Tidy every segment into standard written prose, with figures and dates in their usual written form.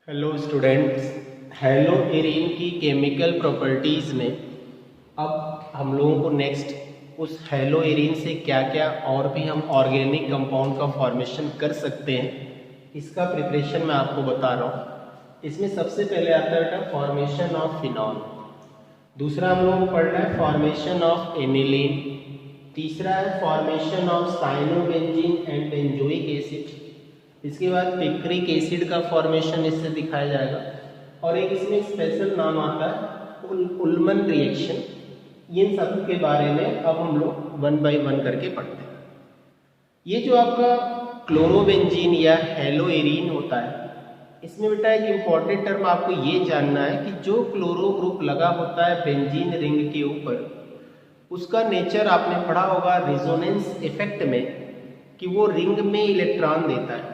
Hello students, hello arene की chemical properties में अब हम लोगों को नेक्स्ट उस हेलो एरीन से क्या क्या और भी हम ऑर्गेनिक कंपाउंड का फॉर्मेशन कर सकते हैं, इसका प्रिपरेशन मैं आपको बता रहा हूँ। इसमें सबसे पहले आता है बेटा फॉर्मेशन ऑफ फिनॉल। दूसरा हम लोगों को पढ़ना है फॉर्मेशन ऑफ एनिलीन। तीसरा है formation of cyanobenzene and benzoic acid. इसके बाद पिक्रिक एसिड का फॉर्मेशन इससे दिखाया जाएगा और एक इसमें स्पेशल नाम आता है उल्मन रिएक्शन। इन सब के बारे में अब हम लोग वन बाय वन करके पढ़ते हैं। ये जो आपका क्लोरोबेंजीन या हेलो एरीन होता है, इसमें बेटा एक इम्पॉर्टेंट टर्म आपको ये जानना है कि जो क्लोरो ग्रुप लगा होता है बेंजीन रिंग के ऊपर, उसका नेचर आपने पढ़ा होगा रेजोनेंस इफेक्ट में कि वो रिंग में इलेक्ट्रॉन देता है।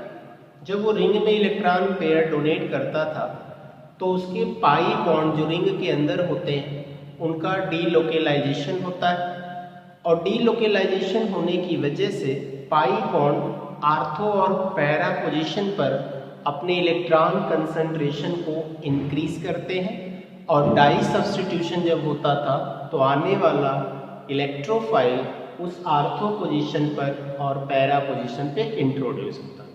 जब वो रिंग में इलेक्ट्रॉन पेयर डोनेट करता था तो उसके पाई बॉन्ड जो रिंग के अंदर होते हैं उनका डीलोकेलाइजेशन होता है और डीलोकेलाइजेशन होने की वजह से पाई बॉन्ड आर्थो और पैरा पोजीशन पर अपने इलेक्ट्रॉन कंसंट्रेशन को इंक्रीज करते हैं और डाई सब्स्टिट्यूशन जब होता था तो आने वाला इलेक्ट्रोफाइल उस आर्थो पोजीशन पर और पैरा पोजीशन पे इंट्रोड्यूस होता था।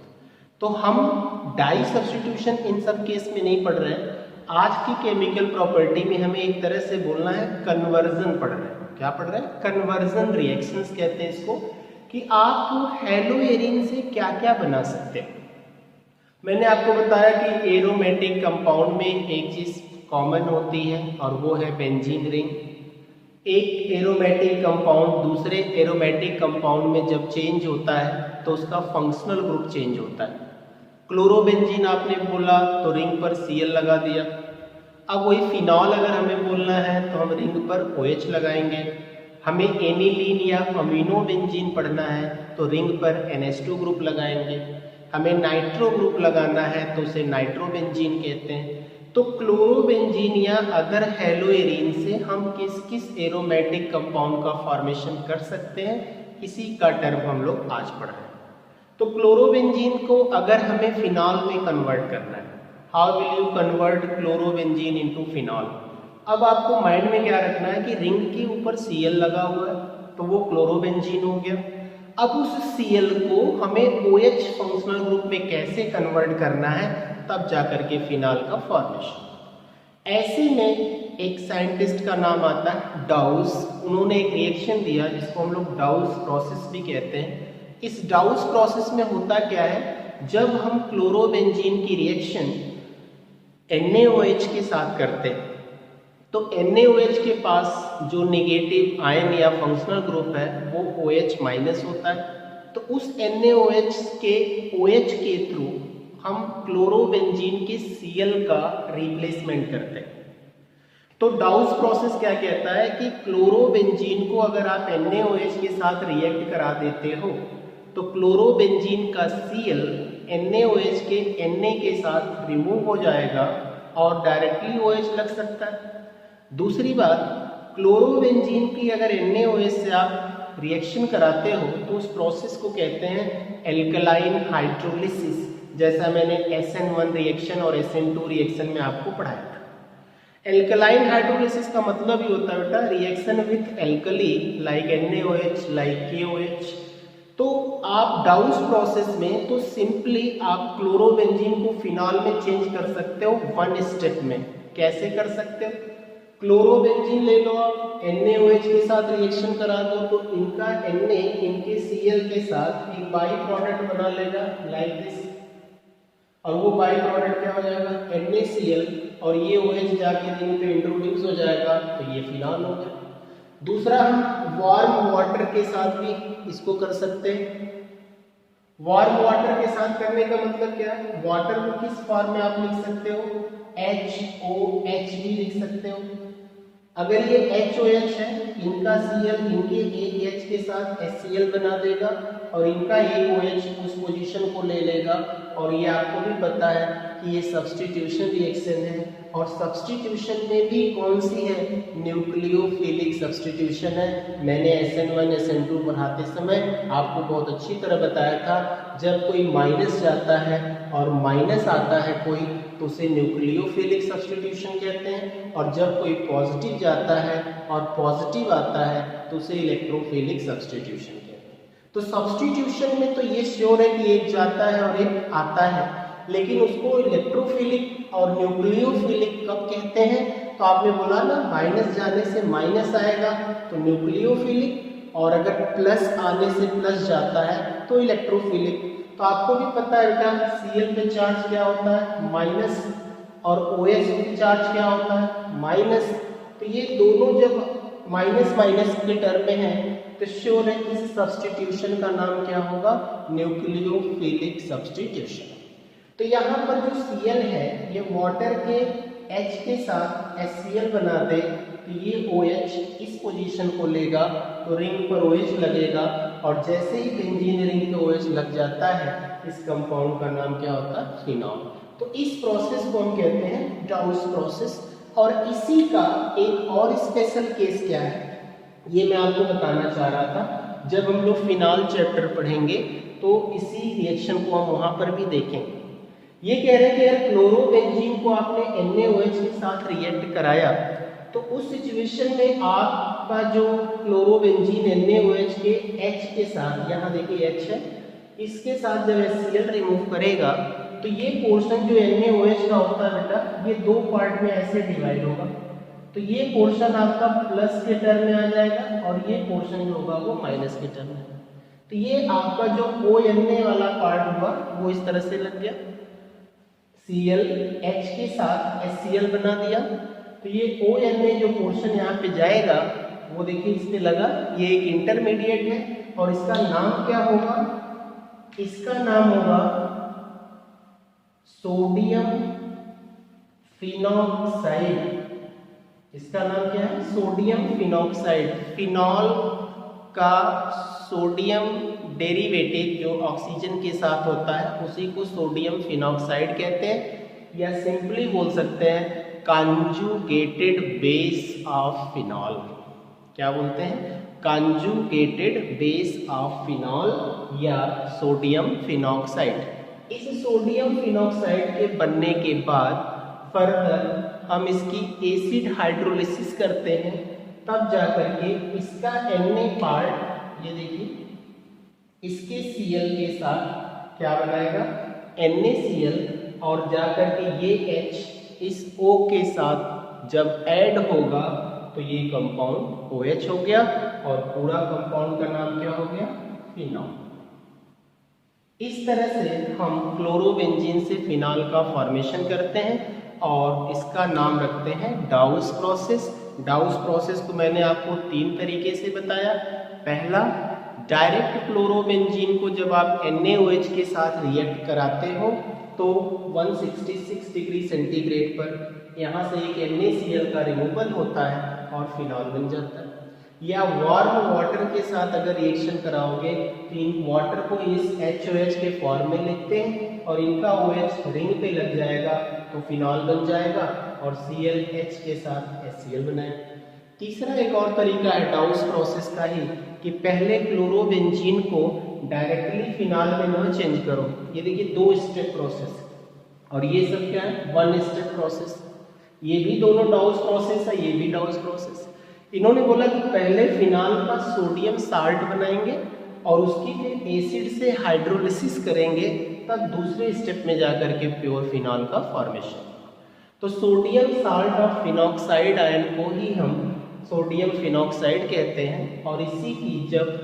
तो हम डाई सब्स्टिट्यूशन इन सब केस में नहीं पढ़ रहे हैं। आज की केमिकल प्रॉपर्टी में हमें एक तरह से बोलना है कन्वर्जन पढ़ रहे हैं। क्या पढ़ रहे हैं? कन्वर्जन रिएक्शंस कहते हैं इसको, कि आप हेलो एरीन से क्या क्या बना सकते हैं। मैंने आपको बताया कि एरोमेटिक कंपाउंड में एक चीज कॉमन होती है और वो है बेंजीन रिंग। एक एरोमेटिक कंपाउंड दूसरे एरोमेटिक कंपाउंड में जब चेंज होता है तो उसका फंक्शनल ग्रुप चेंज होता है। क्लोरोबेंजीन आपने बोला तो रिंग पर Cl लगा दिया। अब वही फिनॉल अगर हमें बोलना है तो हम रिंग पर OH लगाएंगे। हमें एनिलीन या अमीनोबेंजीन पढ़ना है तो रिंग पर NH2 ग्रुप लगाएंगे। हमें नाइट्रो ग्रुप लगाना है तो उसे नाइट्रोबेंजीन कहते हैं। तो क्लोरोबेंजीन या अदर हेलो एरीन से हम किस किस एरोमेटिक कंपाउंड का फॉर्मेशन कर सकते हैं, इसी का टर्म हम लोग आज पढ़ रहे हैं। तो क्लोरोबेंजीन को अगर हमें फिनॉल में कन्वर्ट करना है, how will you convert chlorobenzene into phenol? अब आपको माइंड में क्या रखना है कि रिंग के ऊपर Cl लगा हुआ है तो वो क्लोरोबेंजीन हो गया। अब उस Cl को हमें OH फंक्शनल ग्रुप में कैसे कन्वर्ट करना है, तब जाकर के फिनॉल का फॉर्मेशन। ऐसे में एक साइंटिस्ट का नाम आता है डाउस। उन्होंने एक रिएक्शन दिया जिसको हम लोग डाउस प्रोसेस भी कहते हैं। इस डाउस प्रोसेस में होता क्या है, जब हम क्लोरोबेंजीन की रिएक्शन NaOH के साथ करते हैं तो NaOH के पास जो नेगेटिव आयन या फंक्शनल ग्रुप है वो OH माइनस होता है। तो उस NaOH के OH के थ्रू हम क्लोरोबेंजीन के Cl का रिप्लेसमेंट करते हैं। तो डाउस प्रोसेस क्या कहता है कि क्लोरोबेंजीन को अगर आप NaOH के साथ रिएक्ट करा देते हो तो क्लोरोबेंजीन का Cl NaOH के Na के साथ रिमूव हो जाएगा और डायरेक्टली OH लग सकता है। दूसरी बात, क्लोरोबेंजीन की अगर NaOH से आप रिएक्शन कराते हो तो उस प्रोसेस को कहते हैं एल्कलाइन हाइड्रोलिसिस, जैसा मैंने SN1 रिएक्शन और SN2 रिएक्शन में आपको पढ़ाया था। एल्कलाइन हाइड्रोलिसिस का मतलब ही होता है बेटा reaction with alkali like NaOH like KOH। तो आप डाउस प्रोसेस में तो सिंपली आप क्लोरोबेंजीन को फिनॉल में चेंज कर सकते हो वन स्टेप में। कैसे कर सकते हो? क्लोरोबेंजीन ले लो, आप NaOH के साथ रिएक्शन करा दो तो इनका Na इनके Cl के साथ एक बाई प्रोडक्ट बना लेगा लाइक दिस, और वो बाई प्रोडक्ट क्या हो जाएगा NaCl, और ये OH जाके रिंग पे इंट्रोड्यूस हो जाएगा तो ये फिनॉल हो गया। दूसरा, हम वार्म वाटर के साथ भी इसको कर सकते हैं। वार्म वाटर के साथ करने का मतलब क्या है? वाटर को किस फॉर्म में आप लिख सकते हो? HOH भी लिख सकते हो। अगर ये HOH है, इनका Cl इनके एक H के साथ HCl बना देगा और इनका एक OH उस पोजीशन को ले लेगा। और ये आपको भी पता है कि ये सब्स्टिट्यूशन रिएक्शन है, और सब्स्टिट्यूशन में भी कौन सी है, न्यूक्लियोफिलिक सब्स्टिट्यूशन है। मैंने SN1 SN2 पढ़ाते समय आपको बहुत अच्छी तरह बताया था, जब कोई माइनस जाता है और माइनस आता है कोई, तो उसे न्यूक्लियोफिलिक सब्स्टिट्यूशन कहते हैं, और जब कोई पॉजिटिव जाता है और पॉजिटिव आता है तो उसे इलेक्ट्रोफिलिक सब्स्टिट्यूशन कहते हैं। तो सब्स्टिट्यूशन में तो ये श्योर है कि एक जाता है और एक आता है, लेकिन उसको इलेक्ट्रोफिलिक और न्यूक्लियोफिलिक कब कहते हैं, तो आपने बोला ना माइनस जाने से माइनस आएगा तो न्यूक्लियोफिलिक, और अगर प्लस आने से प्लस जाता है तो इलेक्ट्रोफिलिक। तो आपको भी पता है बेटा Cl पे चार्ज क्या होता है, माइनस, और OH पे चार्ज क्या होता है, माइनस। तो ये दोनों जब माइनस माइनस के टर्म में है तो श्योर है इस सब्स्टिट्यूशन का नाम क्या होगा, न्यूक्लियोफिलिक सब्स्टिट्यूशन। तो यहाँ पर जो Cl है ये वाटर के H के साथ HCl बना दे, तो ये OH इस पोजीशन को लेगा तो रिंग पर OH लगेगा, और जैसे ही बेंजीन रिंग पे OH लग जाता है इस कंपाउंड का नाम क्या होता है, फिनॉल। तो इस प्रोसेस को हम कहते हैं डाउस प्रोसेस। और इसी का एक और स्पेशल केस क्या है, ये मैं आपको बताना चाह रहा था। जब हम लोग फिनॉल चैप्टर पढ़ेंगे तो इसी रिएक्शन को हम वहां पर भी देखेंगे। ये कह रहे हैं कि यार क्लोरोबेंजीन को आपने NaOH के साथ रिएक्ट कराया, तो उस सिचुएशन में आपका जो क्लोरोबेंजीन NaOH के H के साथ, यहाँ देखिए H है, इसके साथ जब HCl रिमूव करेगा तो ये पोर्शन जो NaOH का होता है बेटा, ये दो पार्ट में ऐसे डिवाइड होगा। तो ये पोर्शन आपका प्लस के टर्म में आ जाएगा और ये पोर्शन जो होगा वो माइनस के टर्म में। तो ये आपका जो ONA वाला पार्ट हुआ वो इस तरह से लग गया, Cl H के साथ HCl बना दिया। तो ये ONA जो पोर्शन यहाँ पे जाएगा वो देखिए इस पे लगा, ये एक इंटरमीडिएट है और इसका नाम क्या होगा, इसका नाम होगा सोडियम फिनॉक्साइड। इसका नाम क्या है, सोडियम फिनॉक्साइड। फिनॉल का सोडियम डेरिवेटिव जो ऑक्सीजन के साथ होता है उसी को सोडियम फिनॉक्साइड कहते हैं, या सिंपली बोल सकते हैं कॉन्जुगेटेड बेस ऑफ फिनॉल। क्या बोलते हैं, कॉन्जुगेटेड बेस ऑफ फिनॉल या सोडियम फिनॉक्साइड। इस सोडियम फिनॉक्साइड के बनने के बाद फर्दर हम इसकी एसिड हाइड्रोलिसिस करते हैं, तब जाकर के इसका Na पार्ट, ये देखिए इसके Cl के साथ क्या बनाएगा, NaCl, और जाकर के ये H इस O के साथ जब ऐड होगा तो ये कंपाउंड OH हो गया और पूरा कंपाउंड का नाम क्या हो गया, फिनॉल। इस तरह से हम क्लोरोबेंजीन से फिनॉल का फॉर्मेशन करते हैं और इसका नाम रखते हैं डाउस प्रोसेस। डाउस प्रोसेस को मैंने आपको तीन तरीके से बताया। पहला, डायरेक्ट क्लोरोबेंजीन को जब आप NaOH के साथ रिएक्ट कराते हो तो 166 डिग्री सेंटीग्रेड पर यहाँ से एक NaCl का रिमूवल होता है और फिनॉल बन जाता है। या वार्म वाटर के साथ अगर रिएक्शन कराओगे तो इन वाटर को इस HOH के फॉर्म में लिखते हैं और इनका OH रिंग पे लग जाएगा तो फिनॉल बन जाएगा और ClH के साथ HCl बनाएगा। तीसरा एक और तरीका है डाउस प्रोसेस का ही, कि पहले क्लोरोबेंजीन को डायरेक्टली फिनॉल में न चेंज करो। ये देखिए दो स्टेप प्रोसेस, और ये सब क्या है, वन स्टेप प्रोसेस। ये भी दोनों डाउस प्रोसेस है, ये भी डाउस प्रोसेस। इन्होंने बोला कि पहले फिनॉल का सोडियम साल्ट बनाएंगे और उसकी फिर एसिड से हाइड्रोलिसिस करेंगे, तब दूसरे स्टेप में जाकर के प्योर फिनॉल का फॉर्मेशन। तो सोडियम साल्ट और फिनॉक्साइड आयन को ही हम सोडियम फिनॉक्साइड कहते हैं, और इसी की जब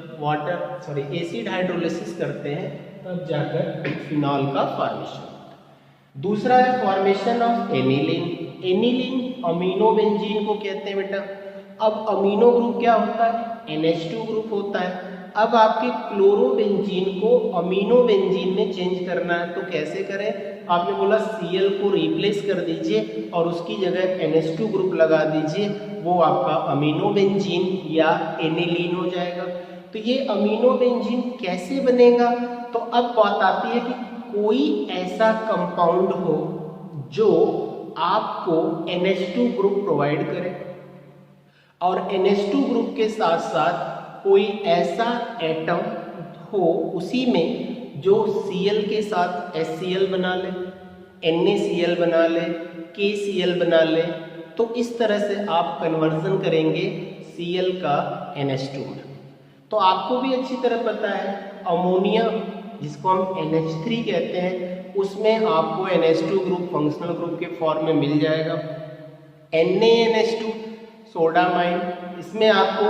एसिड हाइड्रोलिसिस करते हैं तब जाकर फिनॉल का फॉर्मेशन। दूसरा है formation of aniline. Aniline amino benzene को कहते हैं बेटा। अब अमीनो ग्रुप क्या होता है, NH2 ग्रुप होता है। अब आपके क्लोरोबेंजीन को अमीनो बेंजीन में चेंज करना है तो कैसे करें, आपने बोला Cl को रिप्लेस कर दीजिए और उसकी जगह NH2 ग्रुप लगा दीजिए, वो आपका अमीनो बेंजीन या एनिलीन हो जाएगा। तो ये अमीनो बेंजीन कैसे बनेगा, तो अब बात आती है कि कोई ऐसा कंपाउंड हो जो आपको NH2 ग्रुप प्रोवाइड करे और NH2 ग्रुप के साथ साथ कोई ऐसा एटम हो उसी में जो Cl के साथ HCl बना ले, NaCl बना ले, KCl बना ले, तो इस तरह से आप कन्वर्जन करेंगे Cl का NH2 में। तो आपको भी अच्छी तरह पता है अमोनिया जिसको हम NH3 कहते हैं उसमें आपको NH2 ग्रुप फंक्शनल ग्रुप के फॉर्म में मिल जाएगा। NaNH2 सोडामाइन, इसमें आपको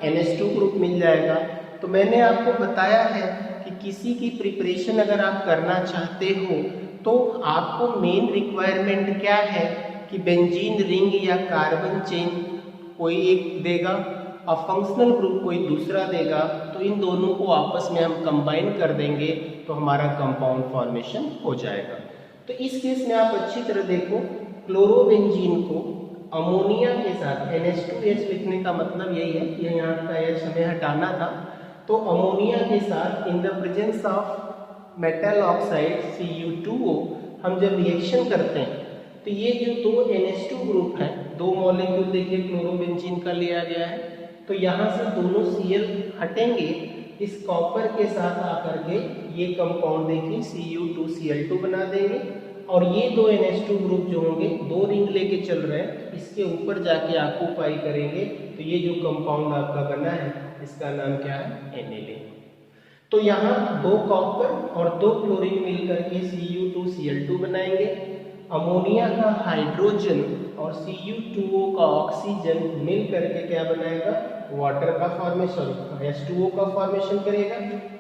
NH2 ग्रुप मिल जाएगा। तो मैंने आपको बताया है कि किसी की प्रिपरेशन अगर आप करना चाहते हो तो आपको मेन रिक्वायरमेंट क्या है कि बेंजीन रिंग या कार्बन चेन कोई एक देगा और फंक्शनल ग्रुप कोई दूसरा देगा, तो इन दोनों को आपस में हम कंबाइन कर देंगे तो हमारा कंपाउंड फॉर्मेशन हो जाएगा। तो इस केस में आप अच्छी तरह देखो, क्लोरोबेंजीन को अमोनिया के साथ NH2H लिखने का मतलब यही है कि यहाँ का H हमें हटाना था, तो अमोनिया के साथ in the presence of metal oxide Cu2O हम जब रिएक्शन करते हैं तो ये जो दो NH2 ग्रुप हैं, दो मॉलिक्यूल देखिए क्लोरोबेंजीन का लिया गया है, तो यहाँ से दोनों Cl हटेंगे, इस कॉपर के साथ आकर के ये कंपाउंड देखिए Cu2Cl2 बना देंगे और ये दो NH2 ग्रुप जो होंगे दो रिंग लेके चल रहे हैं, इसके ऊपर जाके ऑक्यूपाई करेंगे, तो ये जो कंपाउंड आपका बना है इसका नाम क्या है एनिलीन। तो यहाँ दो कॉपर और दो क्लोरीन मिलकर के Cu2Cl2 बनाएंगे, अमोनिया का हाइड्रोजन और Cu2O का ऑक्सीजन मिल करके क्या बनाएगा, वाटर का फॉर्मेशन, H2O का फॉर्मेशन करेगा।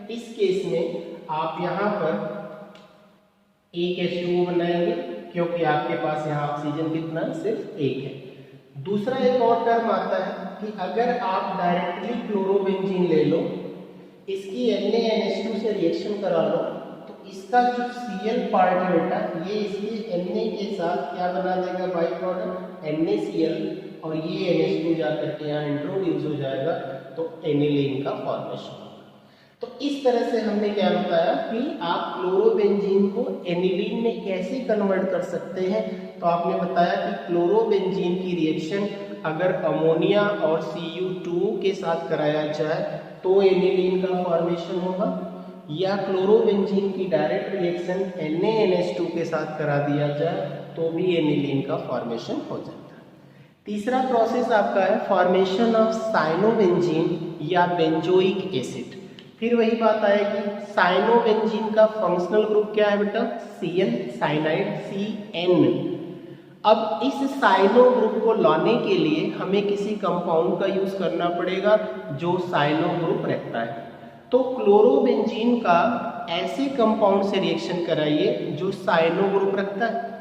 इस केस में आप यहाँ पर एक H2O बनाएंगे क्योंकि आपके पास यहाँ ऑक्सीजन कितना सिर्फ एक है। दूसरा एक और टर्म आता है कि अगर आप डायरेक्टली क्लोरोबेंजीन ले लो, इसकी NaNH2 से रिएक्शन करा लो, तो इसका जो Cl पार्ट है बेटा ये इसके Na के साथ क्या बना देगा, बाई प्रोडक्ट NaCl, और ये NH2 जाकर के यहाँ इंट्रोड्यूस हो जाएगा तो एनिलीन का फॉर्मेशन होगा। तो इस तरह से हमने क्या बताया कि आप क्लोरोबेंजीन को एनिलीन में कैसे कन्वर्ट कर सकते हैं। तो आपने बताया कि क्लोरोबेंजीन की रिएक्शन अगर अमोनिया और Cu2 के साथ कराया जाए तो एनिलीन का फॉर्मेशन होगा, या क्लोरोबेंजीन की डायरेक्ट रिएक्शन NaNH2 के साथ करा दिया जाए तो भी एनिलीन का फॉर्मेशन हो जाता है। तीसरा प्रोसेस आपका है फॉर्मेशन ऑफ साइनोबेंजीन या बेंजोइक एसिड। फिर वही बात आएगी, साइनोबेंजीन का फंक्शनल ग्रुप क्या है बेटा, Cn, साइनाइड CN। अब इस साइनो ग्रुप को लाने के लिए हमें किसी कंपाउंड का यूज करना पड़ेगा जो साइनो ग्रुप रहता है। तो क्लोरोबेंजीन का ऐसे कंपाउंड से रिएक्शन कराइए जो साइनो ग्रुप रखता है।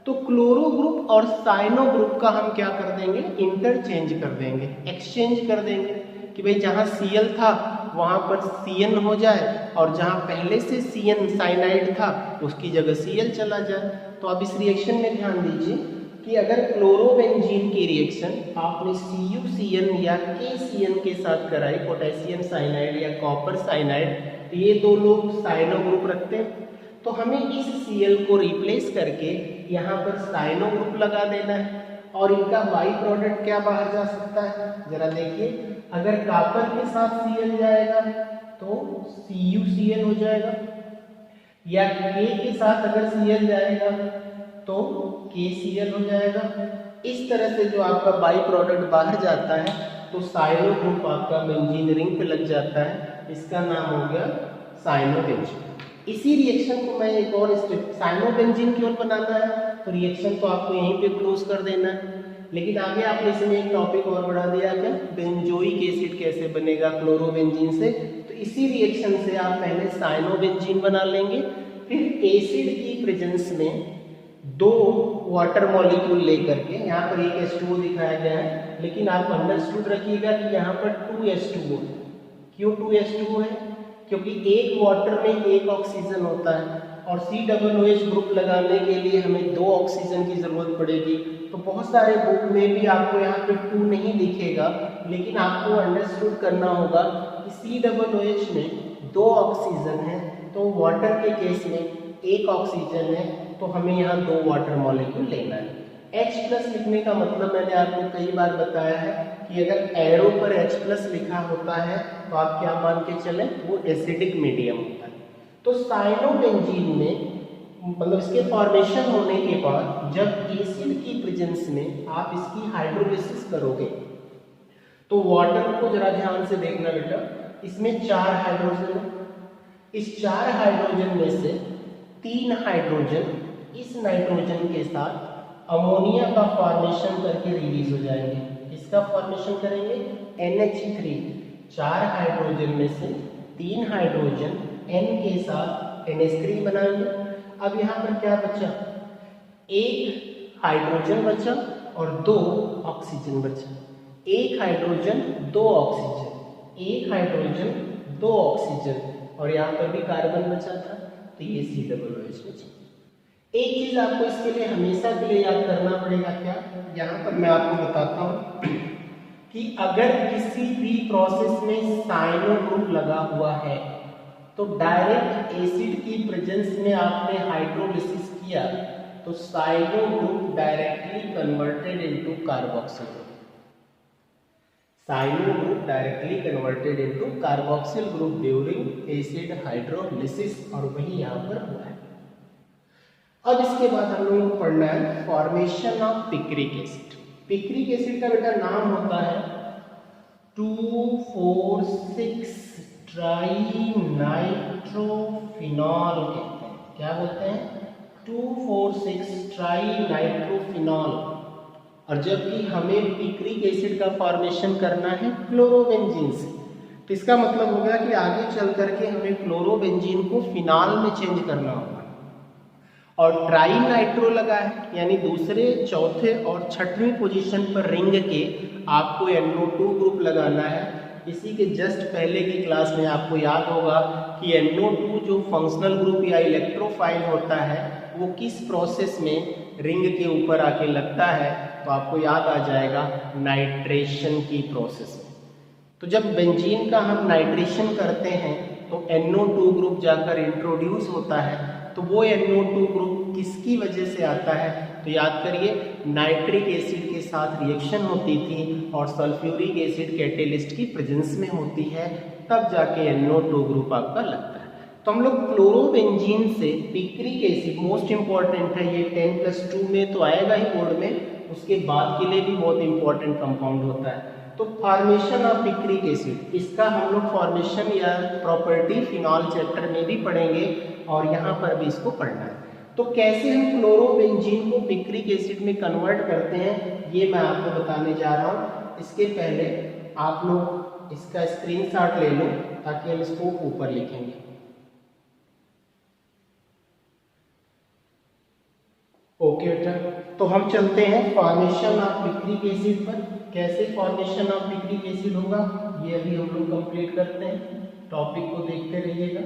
तो क्लोरो ग्रुप और साइनो ग्रुप का हम क्या कर देंगे, इंटरचेंज कर देंगे, एक्सचेंज कर देंगे कि भाई जहाँ Cl था वहाँ पर Cn हो जाए और जहाँ पहले से Cn साइनाइड था उसकी जगह Cl चला जाए। तो अब इस रिएक्शन में ध्यान दीजिए कि अगर क्लोरोबेंजीन की रिएक्शन आपने CuCN या KCN के साथ कराई, पोटेशियम साइनाइड या कॉपर साइनाइड, तो ये दो लोग साइनो ग्रुप रखते हैं, तो हमें इस Cl को रिप्लेस करके यहाँ पर साइनो ग्रुप लगा देना है और इनका बाई प्रोडक्ट क्या बाहर जा सकता है, जरा देखिए। अगर कॉपर के साथ Cl जाएगा तो CuCl हो जाएगा, या K के साथ अगर Cl जाएगा तो KCl हो जाएगा। इस तरह से जो आपका बाई प्रोडक्ट बाहर जाता है तो साइनो ग्रुप आपका बेंजीन रिंग पे लग जाता है, इसका नाम हो गया साइनोबेंजीन। इसी रिएक्शन को मैं एक और स्टेप, साइनोबेंजीन की ओर बनाना है तो रिएक्शन तो आपको यहीं पे क्लोज कर देना है, लेकिन आगे आपने इसमें एक टॉपिक और बढ़ा दिया क्या, बेंजोइक एसिड कैसे बनेगा क्लोरोबेंजीन से। तो इसी रिएक्शन से आप पहले साइनोबेंजीन बना लेंगे, फिर एसिड की प्रेजेंस में दो वाटर मॉलिक्यूल लेकर के, यहाँ पर एक H2O दिखाया गया है, लेकिन आप अंडरस्टूड रखिएगा कि यहाँ पर 2H2O। क्यों 2H2O है, क्योंकि एक वाटर में एक ऑक्सीजन होता है और COOH ग्रुप लगाने के लिए हमें दो ऑक्सीजन की जरूरत पड़ेगी। तो बहुत सारे बुक में भी आपको यहाँ पे 2 नहीं दिखेगा, लेकिन आपको अंडरस्टूड करना होगा कि COOH में दो ऑक्सीजन है, तो वाटर के केस में एक ऑक्सीजन है तो हमें यहाँ 2 वाटर मॉलिक्यूल लेना है। H+ लिखने का मतलब मैंने आपको कई बार बताया है कि अगर एरो पर H+ लिखा होता है तो आप क्या मान के चलें, वो एसिडिक मीडियम होता है। तो साइनोबेंजीन में मतलब इसके फॉर्मेशन होने के बाद जब एसिड की प्रेजेंस में आप इसकी हाइड्रोलिसिस करोगे तो वाटर को जरा ध्यान से देखना बेटा, इसमें 4 हाइड्रोजन है। इस 4 हाइड्रोजन में से 3 हाइड्रोजन इस नाइट्रोजन के साथ अमोनिया का फॉर्मेशन करके रिलीज हो जाएंगे। इसका फॉर्मेशन करेंगे NH3। 4 हाइड्रोजन में से 3 हाइड्रोजन N के साथ NH3 बनाएंगे। अब यहाँ पर क्या बचा, 1 हाइड्रोजन बचा और 2 ऑक्सीजन बचा। 1 हाइड्रोजन 2 ऑक्सीजन, 1 हाइड्रोजन 2 ऑक्सीजन और यहाँ पर भी कार्बन बचा था, तो ये COOH बचा। एक चीज आपको इसके लिए हमेशा के लिए याद करना पड़ेगा, क्या, यहाँ पर मैं आपको बताता हूँ कि अगर किसी भी प्रोसेस में साइनो ग्रुप लगा हुआ है तो डायरेक्ट एसिड की प्रेजेंस में आपने हाइड्रोलिसिस किया तो cyano group directly converted into carboxyl group. Cyano group directly converted into carboxyl group during acid hydrolysis, और वही यहाँ पर हुआ है। अब इसके बाद हम लोगों को पढ़ना है formation of picric acid. Picric acid का बेटा नाम होता है 2,4,6 ट्राइनाइट्रोफिनॉल कहते हैं। क्या बोलते हैं, 2,4,6 ट्राइनाइट्रोफिनॉल। और जबकि हमें पिक्रिक एसिड का फॉर्मेशन करना है क्लोरोबेंजीन से, तो इसका मतलब होगा कि आगे चल करके हमें क्लोरोबेंजीन को फिनॉल में चेंज करना होगा। और ट्राई नाइट्रो लगा है, यानी दूसरे, चौथे और छठवीं पोजीशन पर रिंग के आपको NO2 ग्रुप लगाना है। इसी के जस्ट पहले की क्लास में आपको याद होगा कि NO2 जो फंक्शनल ग्रुप या इलेक्ट्रोफाइल होता है वो किस प्रोसेस में रिंग के ऊपर आके लगता है, तो आपको याद आ जाएगा नाइट्रेशन की प्रोसेस में। तो जब बेंजीन का हम नाइट्रेशन करते हैं तो NO2 ग्रुप जाकर इंट्रोड्यूस होता है, तो वो NO2 ग्रुप किसकी वजह से आता है, तो याद करिए नाइट्रिक एसिड के साथ रिएक्शन होती थी और सल्फ्यूरिक एसिड कैटेलिस्ट की प्रेजेंस में होती है, तब जाके NO2 ग्रुप आपका लगता है। तो हम लोग क्लोरोबेंजीन से पिक्रिक एसिड, मोस्ट इंपॉर्टेंट है ये, 10+2 में तो आएगा ही बोर्ड में, उसके बाद के लिए भी बहुत इंपॉर्टेंट कंपाउंड होता है। तो फॉर्मेशन ऑफ पिक्रिक एसिड, इसका हम लोग फॉर्मेशन या प्रॉपर्टी फिनॉल चैप्टर में भी पढ़ेंगे और यहाँ पर भी इसको पढ़ना है। तो कैसे हम क्लोरोबेंजीन को पिक्रिक एसिड में कन्वर्ट करते हैं ये मैं आपको बताने जा रहा हूँ। इसके पहले आप लोग इसका स्क्रीनशॉट ले लो ताकि हम इसको ऊपर लिखेंगे। ओके बेटा, तो हम चलते हैं फॉर्मेशन ऑफ पिक्रिक एसिड पर। कैसे फॉर्मेशन ऑफ पिक्रिक एसिड होगा ये अभी हम लोग कंप्लीट करते हैं, टॉपिक को देखते रहिएगा।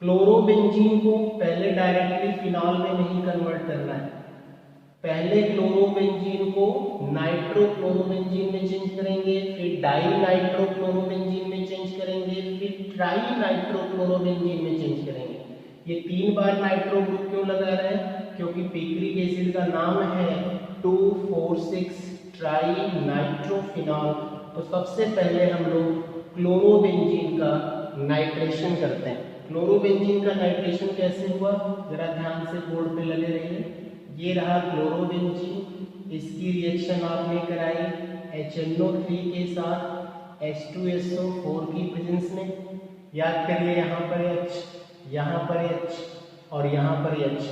क्लोरोबेंजीन को पहले डायरेक्टली फिनॉल में नहीं कन्वर्ट करना है, पहले क्लोरोबेंजीन को नाइट्रोक्लोरोबेंजीन में चेंज करेंगे, फिर डाई नाइट्रोक्लोरोबेंजीन में चेंज करेंगे, फिर ट्राई नाइट्रोक्लोरोबेंजीन में चेंज करेंगे। ये 3 बार नाइट्रो ग्रुप क्यों लगा रहे हैं, क्योंकि पिक्रिक एसिड का नाम है 2,4,6 ट्राइनाइट्रोफिनॉल। तो सबसे पहले हम लोग क्लोरोबेंजीन का नाइट्रेशन करते हैं। क्लोरोबेंजीन का नाइट्रेशन कैसे हुआ, जरा ध्यान से बोर्ड पे लगे रहिए। ये रहा क्लोरोबेंजीन, इसकी रिएक्शन आपने कराई HNO3 के साथ H2SO4 की प्रेजेंस में। याद करिए यहाँ पर H, यहाँ पर H और यहाँ पर H।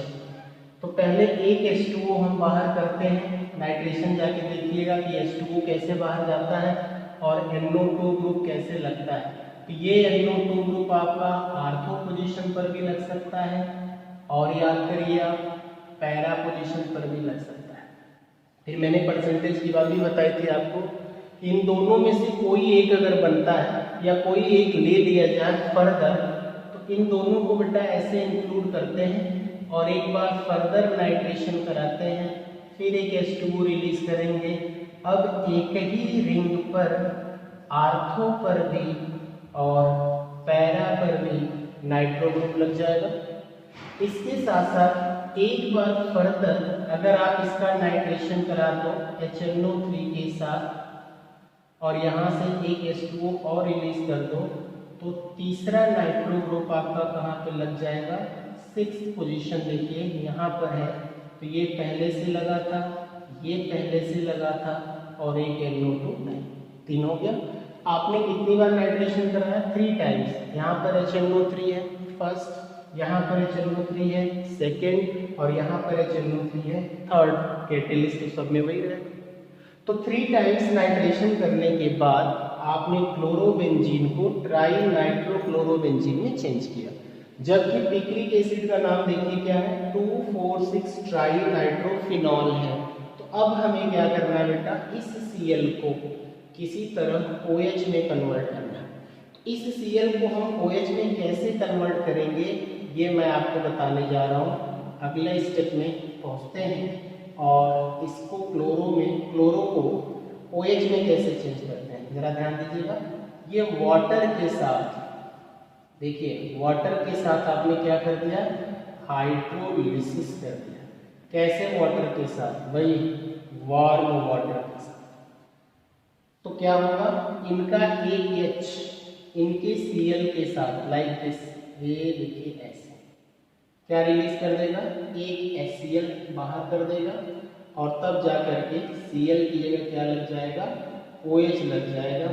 तो पहले एक H2O हम बाहर करते हैं, नाइट्रेशन जाके देखिएगा कि H2O कैसे बाहर जाता है और NO2 ग्रुप कैसे लगता है। तो ये NO2 ग्रुप आपका आर्थो पोजीशन पर भी लग सकता है और याद करिए आप पैरा पोजीशन पर भी लग सकता है। फिर मैंने परसेंटेज की बात भी बताई थी आपको, इन दोनों में से कोई एक अगर बनता है या कोई एक ले लिया जाए फर्दर, तो इन दोनों को बेटा ऐसे इंक्लूड करते हैं और एक बार फर्दर नाइट्रेशन कराते हैं, फिर एक H2O रिलीज करेंगे। अब एक ही रिंग पर आर्थो पर भी और पैरा पर भी नाइट्रो ग्रुप लग जाएगा। इसके साथ साथ एक बार फर्दर अगर आप इसका नाइट्रेशन करा दो HNO3 के साथ और यहाँ से एक H2O और रिलीज कर दो तो तीसरा नाइट्रो ग्रुप आपका कहाँ पे लग जाएगा, 6th पोजीशन देखिए यहाँ पर है। तो ये पहले से लगा था, ये पहले से लगा था और एक NO2 3 हो गया। आपने कितनी बार नाइट्रेशन कराया, 3 टाइम्स। यहाँ पर HNO3 है फर्स्ट, यहाँ पर HNO3 है सेकेंड और यहाँ पर HNO3 है थर्ड। कैटेलिस्ट तो सब में वही रहेगा। तो 3 टाइम्स नाइट्रेशन करने के बाद आपने क्लोरोबेंजीन को ट्राई नाइट्रोक्लोरोबेंजीन में चेंज किया, जबकि पिक्रिक एसिड का नाम देखिए क्या है, 2,4,6 ट्राई नाइट्रोफिनॉल है। तो अब हमें क्या करना है बेटा, इस Cl को किसी तरह OH में कन्वर्ट करना है। इस Cl को हम OH में कैसे कन्वर्ट करेंगे ये मैं आपको बताने जा रहा हूँ। अगले स्टेप में पहुँचते हैं और इसको क्लोरो को OH में कैसे चेंज करते हैं जरा ध्यान दीजिएगा। ये वाटर के साथ, देखिए वाटर के साथ आपने क्या कर दिया, हाइड्रोलिसिस कर दिया। कैसे वाटर के साथ, वही वार्म वाटर के साथ। तो क्या होगा, इनका एक H इनके Cl के साथ लाइक दिस, ये देखिए ऐसे क्या रिलीज कर देगा, एक HCl बाहर कर देगा और तब जा करके Cl की जगह क्या लग जाएगा, OH लग जाएगा।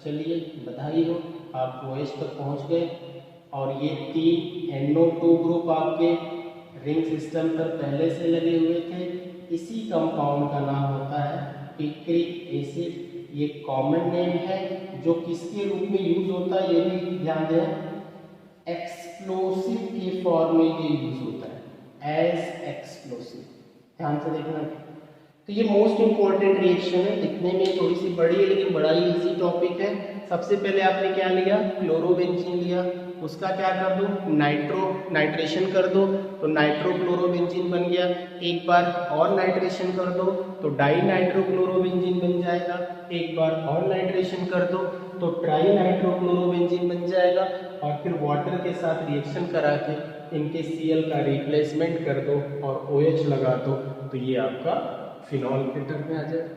चलिए बधाई हो, आप OH तक पहुंच गए। और ये 3 NO2 ग्रुप आपके रिंग सिस्टम पर पहले से लगे हुए थे। इसी कंपाउंड का नाम होता है पिक्रिक एसिड। ये कॉमन नेम है जो किसके रूप में यूज होता है ये भी ध्यान दें, एक्सप्लोसिव के फॉर्म में ये यूज होता है एज एक्सप्लोसिव, ध्यान से देखना। तो ये मोस्ट इंपॉर्टेंट रिएक्शन है, दिखने में थोड़ी सी बड़ी है लेकिन बड़ा ही इजी टॉपिक है। सबसे पहले आपने क्या लिया, क्लोरोबेंजीन लिया, उसका क्या कर दो, नाइट्रेशन कर दो तो नाइट्रोक्लोरोबेंजीन बन गया। एक बार और नाइट्रेशन कर दो तो डाई नाइट्रोक्लोरोबेंजीन बन जाएगा। एक बार और नाइट्रेशन कर दो तो ट्राई नाइट्रोक्लोरोबेंजीन बन जाएगा। और फिर वाटर के साथ रिएक्शन करा के इनके Cl का रिप्लेसमेंट कर दो और OH लगा दो तो ये आपका फिनॉल के टर्म में आ जाए।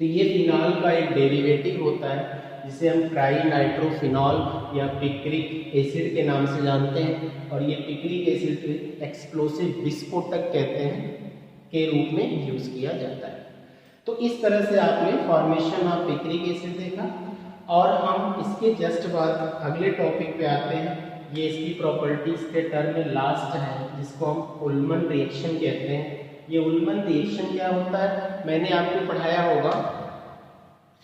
तो ये फिनॉल का एक डेरिवेटिव होता है जिसे हम ट्राई नाइट्रोफिनॉल या पिक्रिक एसिड के नाम से जानते हैं। और ये पिक्रिक एसिड एक्सप्लोसिव विस्फोटक कहते हैं के रूप में यूज किया जाता है। तो इस तरह से आपने फॉर्मेशन ऑफ पिक्रिक एसिड देखा। और हम इसके जस्ट बाद अगले टॉपिक पे आते हैं। ये इसकी प्रॉपर्टीज के टर्म में लास्ट है जिसको हम उल्मन रिएक्शन कहते हैं। ये उल्मन रिएक्शन क्या होता है, मैंने आपको पढ़ाया होगा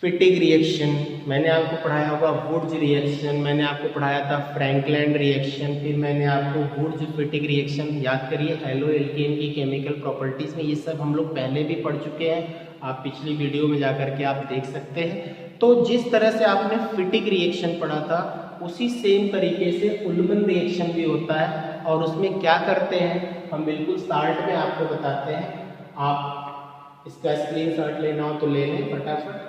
फिटिग रिएक्शन, मैंने आपको पढ़ाया होगा वुड्स रिएक्शन, मैंने आपको पढ़ाया था फ्रैंकलैंड रिएक्शन, फिर मैंने आपको वुड्स फिटिग रिएक्शन, याद करिए हेलो एल्केन की केमिकल प्रॉपर्टीज में ये सब हम लोग पहले भी पढ़ चुके हैं। आप पिछली वीडियो में जाकर के आप देख सकते हैं। तो जिस तरह से आपने फिटिग रिएक्शन पढ़ा था उसी सेम तरीके से उल्मन रिएक्शन भी होता है। और उसमें क्या करते हैं हम बिल्कुल स्टार्ट में आपको बताते हैं। आप इसका स्क्रीनशॉट लेना हो तो ले लें फटाफट।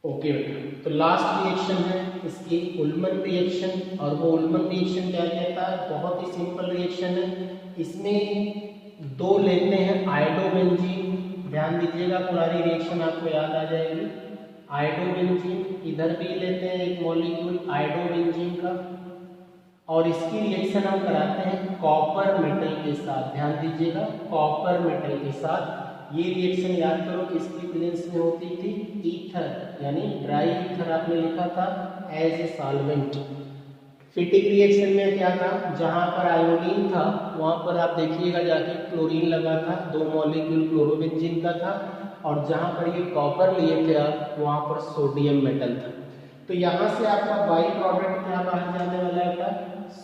ओके बेटा, तो लास्ट रिएक्शन है इसकी उल्मन रिएक्शन। और वो उल्मन रिएक्शन क्या कहता है, बहुत ही सिंपल रिएक्शन है। इसमें दो लेते हैं आयोडोबेंजीन, ध्यान दीजिएगा पुरानी रिएक्शन आपको याद आ जाएगी। आयोडोबेंजीन इधर भी लेते हैं एक मॉलिक्यूल आयोडोबेंजीन का और इसकी रिएक्शन हम कराते हैं कॉपर मेटल के साथ। ध्यान दीजिएगा कॉपर मेटल के साथ। ये रिएक्शन याद करो किसकी प्रेजेंस में होती थी, ईथर, यानी ड्राई ईथर आपने लिखा था एज ए सॉल्वेंट। फिटिग रिएक्शन में क्या था, जहां पर आयोडीन था वहां पर आप देखिएगा जाके क्लोरीन लगा था, 2 मॉलिक्यूल क्लोरोबेंजीन का था। और जहां पर ये कॉपर लिए थे आप वहां पर सोडियम मेटल था। तो यहाँ से आपका बाई प्रोडक्ट क्या बाहर जाने वाला था,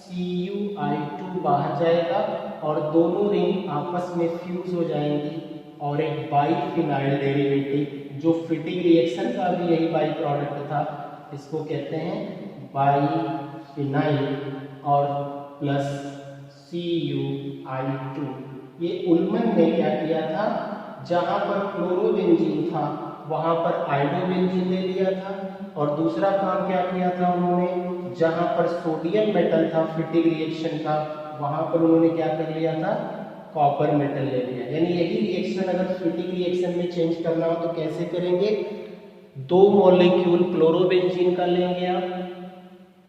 CuI2 बाहर जाएगा और दोनों रिंग आपस में फ्यूज हो जाएंगी और एक बाईफिनाइल डेरिवेटिव जो फिटिंग रिएक्शन का भी यही बाई प्रोडक्ट था, इसको कहते हैं बाईफिनाइल और प्लस CuI2। ये उल्मन ने क्या किया था, जहां पर क्लोरोबेंजीन था वहां पर आयोडोबेंजीन ले लिया था, और दूसरा काम क्या किया था उन्होंने, जहां पर सोडियम मेटल था फिटिंग रिएक्शन का, वहां पर उन्होंने क्या कर लिया था, कॉपर मेटल ले लिया। यानी यही रिएक्शन अगर फिटिंग रिएक्शन में चेंज करना हो तो कैसे करेंगे, 2 मॉलिक्यूल क्लोरोबेंजीन का लेंगे आप,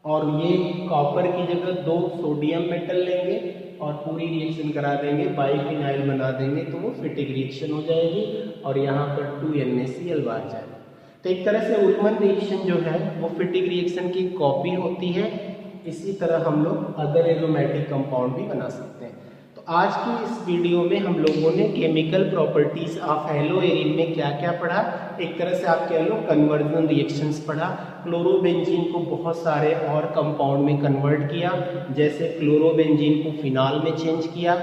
और ये कॉपर की जगह 2 सोडियम मेटल लेंगे और पूरी रिएक्शन करा देंगे, बाइफिनाइल बना देंगे, तो वो फिटिंग रिएक्शन हो जाएगी और यहाँ पर 2NaCl बाहर जाएगा। तो एक तरह से उल्मन रिएक्शन जो है वो फिटिंग रिएक्शन की कॉपी होती है। इसी तरह हम लोग अदर एरोमेटिक कंपाउंड भी बना सकते हैं। तो आज की इस वीडियो में हम लोगों ने केमिकल प्रॉपर्टीज ऑफ हैलोएरिन में क्या क्या पढ़ा, एक तरह से आप कह लो कन्वर्जन रिएक्शंस पढ़ा। क्लोरोबेंजीन को बहुत सारे और कंपाउंड में कन्वर्ट किया, जैसे क्लोरोबेंजीन को फिनॉल में चेंज किया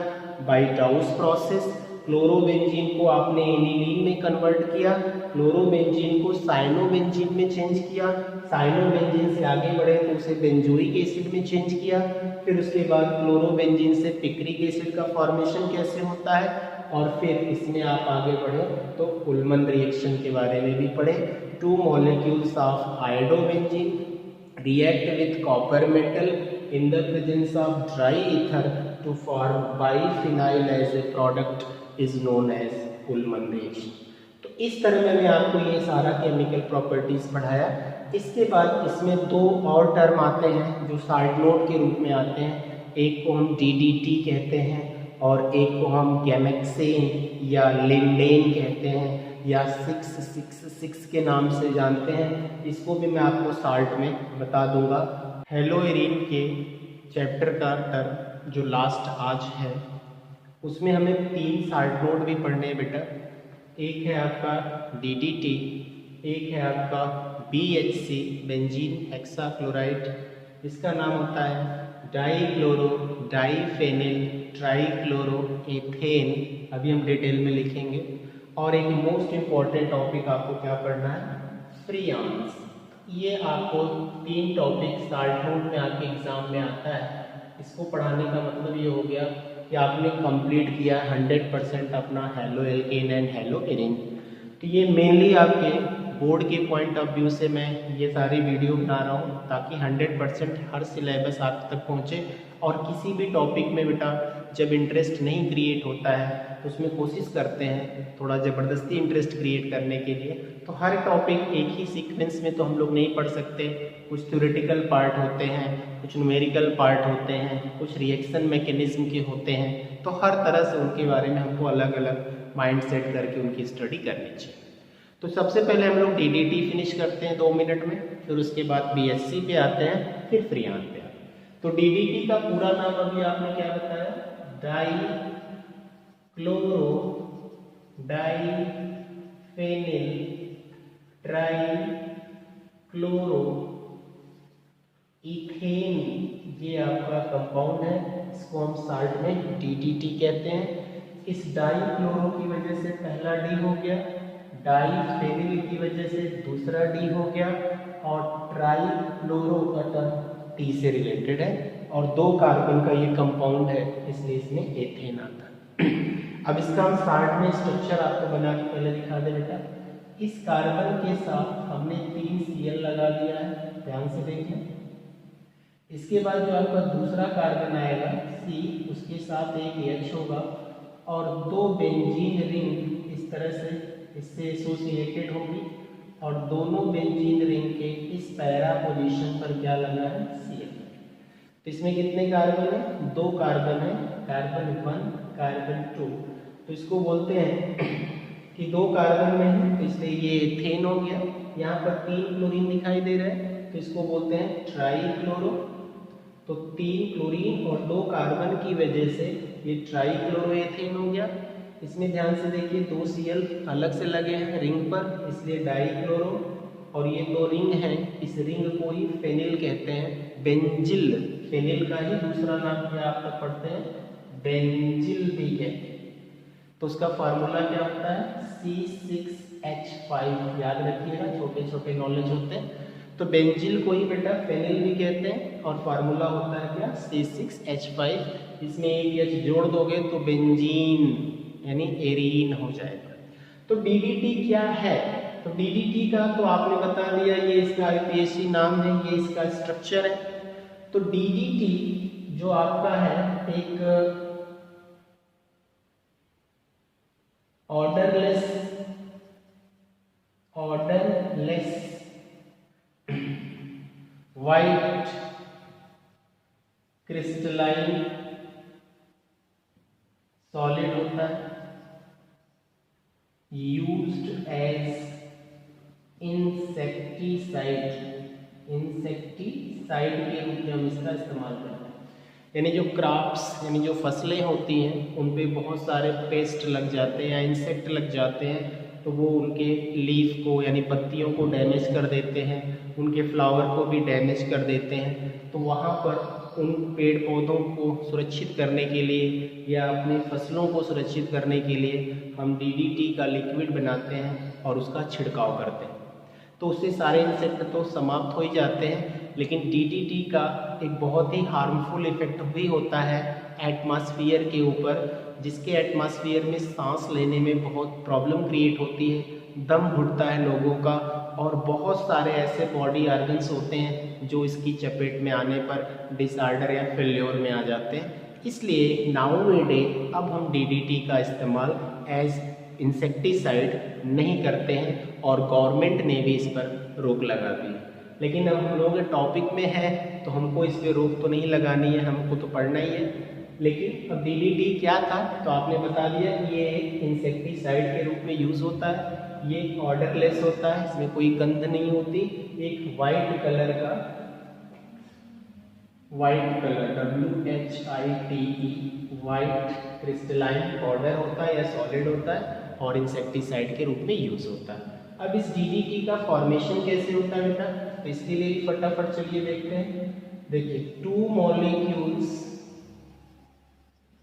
बाय डाउस प्रोसेस, क्लोरोबेंजीन को आपने एनिलीन में कन्वर्ट किया, क्लोरोबेंजीन को साइनोबेंजीन में चेंज किया, साइनोबेंजीन से आगे बढ़े तो उसे बेंजोइक एसिड में चेंज किया, फिर उसके बाद क्लोरोबेंजीन से पिक्रिक एसिड का फॉर्मेशन कैसे होता है, और फिर इसमें आप आगे बढ़े तो उल्मन रिएक्शन के बारे में भी पढ़े। 2 molecules of iodobenzene react with copper metal in the presence of dry ether to form biphenyl as a product is known as Ullman reaction. तो इस तरह मैंने आपको ये सारा केमिकल प्रॉपर्टीज पढ़ाया। इसके बाद इसमें 2 और टर्म आते हैं जो साइड नोट के रूप में आते हैं। एक को हम DDT कहते हैं और एक को हम गैमेक्सेन या लिंडेन कहते हैं या 666 के नाम से जानते हैं। इसको भी मैं आपको शार्ट में बता दूंगा। हैलोएरिन के चैप्टर का टर्म जो लास्ट आज है उसमें हमें 3 शार्ट नोट भी पढ़ने हैं बेटा। एक है आपका DDT, एक है आपका BHC बेंजीन हेक्साक्लोराइड, इसका नाम होता है डाईक्लोरो डाईफेनिल ट्राईक्लोरो एथेन, अभी हम डिटेल में लिखेंगे। और एक मोस्ट इम्पॉर्टेंट टॉपिक आपको क्या पढ़ना है, फ्रियान्स। ये आपको 3 टॉपिक शार्ट नोट में आपके एग्जाम में आता है। इसको पढ़ाने का मतलब ये हो गया कि आपने कंप्लीट किया 100% अपना हैलोएल्केन एंड हैलोएरिन। तो ये मेनली आपके बोर्ड के पॉइंट ऑफ व्यू से मैं ये सारी वीडियो बना रहा हूँ ताकि 100% हर सिलेबस आप तक पहुँचे। और किसी भी टॉपिक में बेटा जब इंटरेस्ट नहीं क्रिएट होता है तो उसमें कोशिश करते हैं थोड़ा ज़बरदस्ती इंटरेस्ट क्रिएट करने के लिए। तो हर टॉपिक एक ही सीक्वेंस में तो हम लोग नहीं पढ़ सकते, कुछ थ्योरेटिकल पार्ट होते हैं, कुछ न्यूमेरिकल पार्ट होते हैं, कुछ रिएक्शन मैकेनिज्म के होते हैं। तो हर तरह से उनके बारे में हमको अलग अलग माइंड सेट करके उनकी स्टडी करनी चाहिए। तो सबसे पहले हम लोग DDT फिनिश करते हैं 2 मिनट में, फिर उसके बाद BHC पे आते हैं, फिर फ्रियान पे आते हैं। तो DDT का पूरा नाम अभी आपने क्या बताया, डाईक्लोरो डाईफेनिल ट्राईक्लोरो इथेन, ये आपका कंपाउंड है, इसको हम शार्ट में DDT कहते हैं। इस डाईक्लोरो की वजह से पहला D हो गया, डाईफेनिल की वजह से दूसरा D हो गया, और ट्राईक्लोरो का टर्म T से रिलेटेड है और 2 कार्बन का ये कंपाउंड है, इसलिए इसमें एथेन आता है। अब इसका हम शार्ट में स्ट्रक्चर आपको बना के पहले दिखा दे बेटा। इस कार्बन के साथ हमने 3 Cl लगा दिया है, ध्यान से देखिए। इसके बाद जो आपका दूसरा कार्बन आएगा C, उसके साथ एक H होगा और 2 बेंजीन रिंग इस तरह से इससे एसोसिएटेड होगी, और दोनों बेंजीन रिंग के इस पैरा पोजीशन पर क्या लगा है, Cl। तो इसमें कितने कार्बन है, 2 कार्बन है, कार्बन 1 कार्बन 2। तो इसको बोलते हैं कि 2 कार्बन में है तो इसलिए ये एथेन हो गया। यहाँ पर 3 क्लोरीन दिखाई दे रहा है तो इसको बोलते हैं ट्राईक्लोरो। तो 3 क्लोरीन और 2 कार्बन की वजह से ये ट्राईक्लोरो एथेन हो गया। इसमें ध्यान से देखिए 2 Cl अलग से लगे हैं रिंग पर, इसलिए डाईक्लोरो, और ये 2 रिंग हैं, इस रिंग को ही फेनिल कहते हैं, बेंजिल। फेनिल का ही दूसरा नाम क्या आप लोग पढ़ते हैं, बेंजिल भी कहते हैं। तो उसका फार्मूला क्या होता है, C6H5, याद रखिएगा, छोटे छोटे नॉलेज होते हैं। तो बेंजिल को ही बेटा फेनिल भी कहते हैं और फार्मूला होता है क्या, C6H5। इसमें एक H जोड़ दोगे तो बेंजीन यानी एरीन हो जाएगा। तो DDT क्या है, तो तो DDT का तो आपने बता दिया, ये इसका IUPAC नाम है, ये इसका स्ट्रक्चर है। तो DDT जो आपका है एक ऑर्डरलेस वाइट क्रिस्टलाइन सॉलिड होता है, यूज्ड एज इंसेक्टिसाइड के रूप में हम इसका इस्तेमाल करते हैं। यानी जो क्रॉप्स यानी जो फसलें होती हैं उन पे बहुत सारे पेस्ट लग जाते हैं या इंसेक्ट लग जाते हैं, तो वो उनके लीफ को यानी पत्तियों को डैमेज कर देते हैं, उनके फ्लावर को भी डैमेज कर देते हैं। तो वहाँ पर उन पेड़ पौधों को सुरक्षित करने के लिए या अपनी फसलों को सुरक्षित करने के लिए हम DDT का लिक्विड बनाते हैं और उसका छिड़काव करते हैं। तो उससे सारे इंसेक्ट तो समाप्त हो ही जाते हैं, लेकिन DDT का एक बहुत ही हार्मफुल इफेक्ट भी होता है एटमॉस्फेयर के ऊपर, जिसके एटमॉस्फेयर में सांस लेने में बहुत प्रॉब्लम क्रिएट होती है, दम घुटता है लोगों का, और बहुत सारे ऐसे बॉडी ऑर्गन्स होते हैं जो इसकी चपेट में आने पर डिसऑर्डर या फेल्योर में आ जाते हैं। इसलिए नाउअडे अब हम DDT का इस्तेमाल एज इंसेक्टिसाइड नहीं करते हैं और गवर्नमेंट ने भी इस पर रोक लगा दी। लेकिन अब हम लोगों के टॉपिक में है तो हमको इस पर रोक तो नहीं लगानी है, हमको तो पढ़ना ही है। लेकिन अब DDT क्या था तो आपने बता दिया, ये एक इंसेक्टिसाइड के रूप में यूज़ होता है, ये ऑर्डरलेस होता है, इसमें कोई गंध नहीं होती, एक white colour WHITE white crystalline powder होता है या सॉलिड होता है और इंसेक्टिसाइड के रूप में यूज होता है। अब इस DDT का फॉर्मेशन कैसे होता है बेटा, तो इसके लिए फटाफट चलिए देखते हैं। देखिए 2 molecules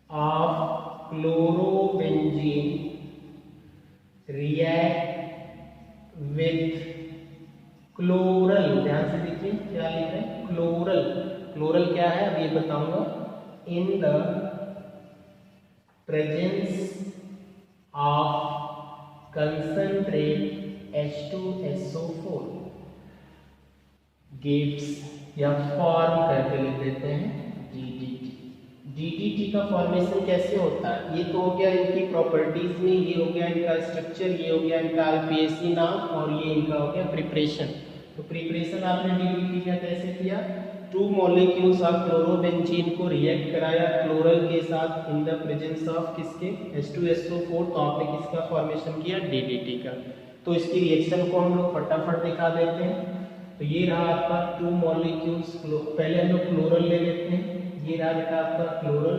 of chlorobenzene react with chloral, ध्यान से देखिए क्या लिख रहे हैं, क्लोरल क्या है अब ये बताऊंगा, in the presence of concentrate H2SO4 gives या फॉर्म करके लिख देते हैं DDT का फॉर्मेशन कैसे होता है, ये तो हो गया इनकी प्रॉपर्टीज में, ये हो गया इनका स्ट्रक्चर, ये हो गया इनका IUPAC नाम, और ये इनका हो गया प्रिपरेशन। तो प्रिपरेशन आपने DDT का कैसे किया, 2 मॉलिक्यूल्स ऑफ क्लोरोबेंजीन को रिएक्ट कराया क्लोरल के साथ इन द प्रेजेंस ऑफ किसके H2SO4, तो आपने किसका फॉर्मेशन किया, DDT का। तो इसकी रिएक्शन को हम लोग फटाफट दिखा देते हैं। तो ये रहा आपका 2 मॉलिक्यूल्स, पहले हम लोग क्लोरल ले लेते हैं, ये रहा बेटा आपका क्लोरल,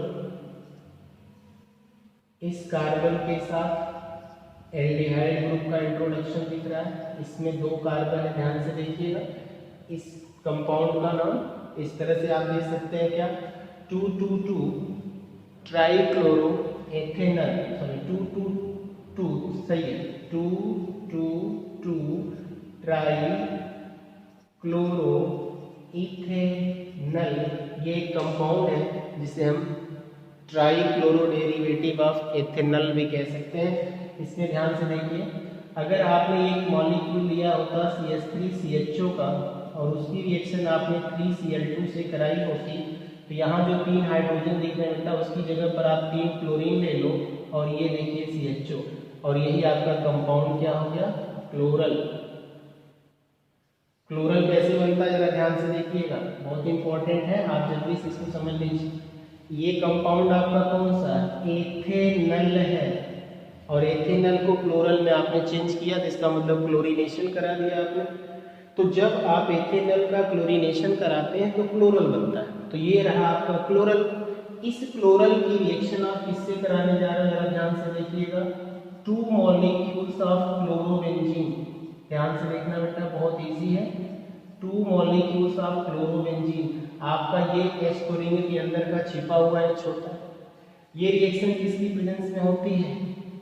इस कार्बन के साथ एल्डिहाइड ग्रुप का इंट्रोडक्शन दिख रहा है, इसमें 2 कार्बन है, ध्यान से देखिएगा। इस कंपाउंड का नाम इस तरह से आप देख सकते हैं क्या, 2,2,2 ट्राइक्लोरो एथेनल, सॉरी 2,2,2 सही है, 2,2,2 ट्राइक्लोरो इथेनल, ये कंपाउंड है जिसे हम ट्राइक्लोरो डेरिवेटिव ऑफ एथेनल भी कह सकते हैं। इसमें ध्यान से देखिए, अगर आपने एक मॉलिक्यूल लिया होता CH3CHO का और उसकी रिएक्शन आपने 3Cl2 से कराई होती, तो यहाँ जो 3 हाइड्रोजन दिख रहे हैं उसकी जगह पर आप 3 क्लोरीन ले लो और ये देखिए CHO, और यही आपका कंपाउंड क्या हो गया, क्लोरल। क्लोरल कैसे बनता है जरा ध्यान से देखिएगा, बहुत इंपॉर्टेंट है, आप जल्दी से इसको समझ लीजिए। ये कंपाउंड आपका कौन सा, एथेनल है, और एथेनल को क्लोरल में आपने चेंज किया, तो इसका मतलब क्लोरीनेशन करा दिया आपने। तो जब आप एथेनल का क्लोरीनेशन कराते हैं तो क्लोरल बनता है। तो ये रहा आपका क्लोरल। इस क्लोरल की रिएक्शन आप किससे कराने जा रहे हैं, जरा ध्यान से देखिएगा, 2 मॉलिक्यूल्स ऑफ क्लोरोबेंजीन, ध्यान से देखना बेटा बहुत इजी है, 2 मॉलिक्यूल्स ऑफ क्लोरोबेंजीन, आपका ये H रिंग के अंदर का छिपा हुआ है छोटा, ये रिएक्शन किसकी प्रेजेंस में होती है,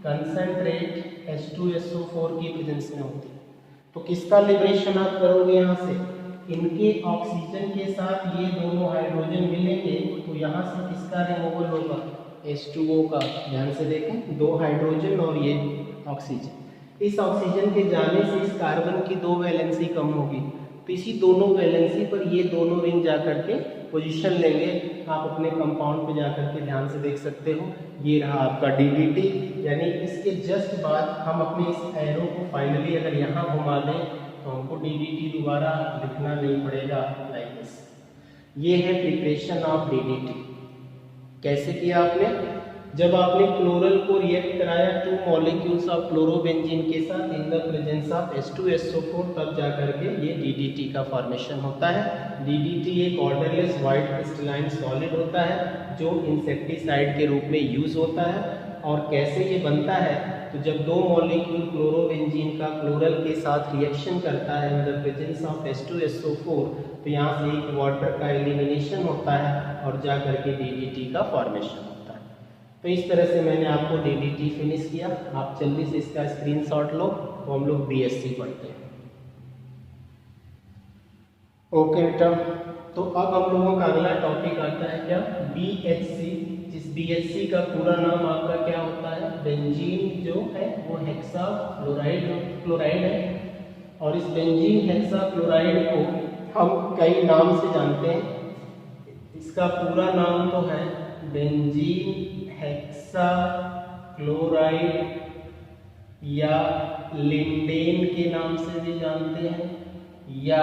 कंसंट्रेट H2SO4 की प्रेजेंस में होती है। तो किसका लिबरेशन आप करोगे, यहाँ से इनके ऑक्सीजन के साथ ये दोनों हाइड्रोजन मिलेंगे, तो यहाँ से किसका रिमूवल होगा, H2O का। ध्यान से देखें, 2 हाइड्रोजन और ये ऑक्सीजन, इस ऑक्सीजन के जाने से इस कार्बन की 2 वैलेंसी कम होगी, तो इसी दोनों वैलेंसी पर ये दोनों रिंग जा करके पोजीशन लेंगे। आप अपने कंपाउंड पे जा करके ध्यान से देख सकते हो, ये रहा आपका DDT। यानी इसके जस्ट बाद हम अपने इस एरो को फाइनली अगर यहाँ घुमा दें तो हमको DDT दोबारा लिखना नहीं पड़ेगा, लाइक दिस। ये है प्रिपरेशन ऑफ DDT। कैसे किया आपने? जब आपने क्लोरल को रिएक्ट कराया 2 मॉलिक्यूल्स ऑफ क्लोरोबेंजीन के साथ in the presence of H2SO4, तब जा करके ये DDT का फॉर्मेशन होता है। DDT एक ऑर्डरलेस व्हाइट क्रिस्टलाइन सॉलिड होता है जो इंसेक्टिसाइड के रूप में यूज होता है। और कैसे ये बनता है? तो जब 2 मॉलिक्यूल क्लोरोबेंजीन का क्लोरल के साथ रिएक्शन करता है in the presence of H2SO4, तो यहाँ से एक वाटर का एलिमिनेशन होता है और जा करके DDT का फॉर्मेशन होता है। तो इस तरह से मैंने आपको DDT फिनिश किया। आप जल्दी से इसका स्क्रीनशॉट लो, तो हम लोग BSc पढ़ते हैं। ओके बेटा, तो अब हम लोगों का अगला टॉपिक आता है क्या? BHC। जिस BHC का पूरा नाम आपका क्या होता है? बेंजीन जो है वो हेक्सा क्लोराइड है। और इस बेंजीन हेक्सा क्लोराइड को हम कई नाम से जानते हैं। इसका पूरा नाम तो है बेंजीन हेक्सा क्लोराइड, या लिंडेन के नाम से भी जानते हैं, या